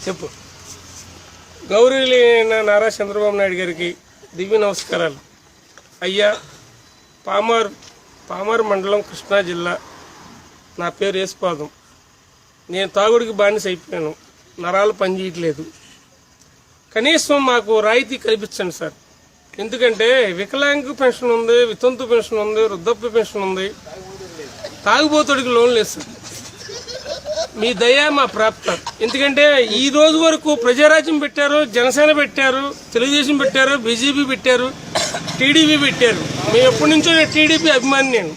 చెప్పు. గౌరవనీయులైన నారా చంద్రబాబు నాయుడు గారికి దివ్య నమస్కారాలు. అయ్యా, పామర్ మండలం, కృష్ణా జిల్లా. నా పేరు యేసుపాదం. నేను తాగుడికి బానిస అయిపోయాను. నరాలు పనిచేయట్లేదు. కనీసం మాకు రాయితీ కల్పించండి సార్. ఎందుకంటే వికలాంగ పెన్షన్ ఉంది, వితంతు పెన్షన్ ఉంది, వృద్ధాప్య పెన్షన్ ఉంది. తాగుబోతుడికి లోన్ లేదు సార్. మీ దయ మా ప్రాప్తం. ఎందుకంటే ఈ రోజు వరకు ప్రజారాజ్యం పెట్టారు, జనసేన పెట్టారు, తెలుగుదేశం పెట్టారు, బీజేపీ పెట్టారు, టీడీపీ పెట్టారు. మేము ఎప్పటి నుంచో టీడీపీ అభిమాని నేను.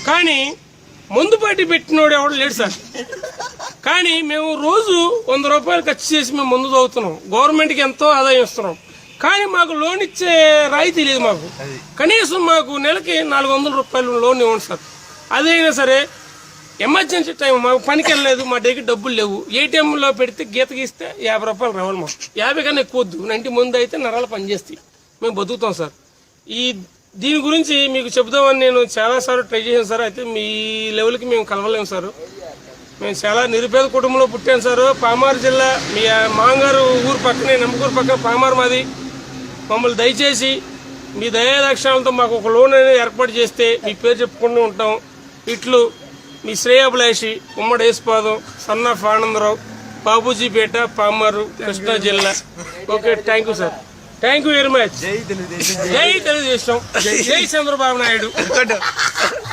కానీ ముందు పార్టీ పెట్టినోడు ఎవడు లేడు సార్. కానీ మేము రోజు 100 రూపాయలు ఖర్చు చేసి మేము ముందు చదువుతున్నాం. గవర్నమెంట్కి ఎంతో ఆదాయం ఇస్తున్నాం. కానీ మాకు లోన్ ఇచ్చే రాయితీ లేదు. మాకు కనీసం మాకు నెలకి 400 రూపాయలు లోన్ ఇవ్వండి సార్. అదైనా సరే ఎమర్జెన్సీ టైం, మాకు పనికి వెళ్ళలేదు, మా దగ్గర డబ్బులు లేవు. ఏటీఎంలో పెడితే గీత గీస్తే 50 రూపాయలు రావాలి. మాకు 50 కన్నా ఎక్కువ వద్దు. 90 ముందు అయితే నరాలు పనిచేస్తాయి, మేము బతుకుతాం సార్. దీని గురించి మీకు చెబుదామని నేను చాలాసార్లు ట్రై చేశాను సార్. అయితే మీ లెవెల్కి మేము కలవలేము సార్. మేము చాలా నిరుపేద కుటుంబంలో పుట్టాను సార్. పామార్ జిల్లా, మీ మాంగారు ఊరు పక్కనే, నమ్మకూరు పక్కన పామార్ మాది. మమ్మల్ని దయచేసి మీ దయాదక్షాలతో మాకు ఒక లోన్ అనేది ఏర్పాటు చేస్తే మీ పేరు చెప్పుకుంటూ ఉంటాం. ఇట్లు మీ శ్రేయాభిలాషి, ఉమ్మడి యేసుపాదం, సన్నాఫ్ ఆనందరావు, బాబూజీపేట, పామారు, కృష్ణా జిల్లా. Okay, thank you sir. Thank you very much. జై తెలుగుదేశం, జై చంద్రబాబు నాయుడు.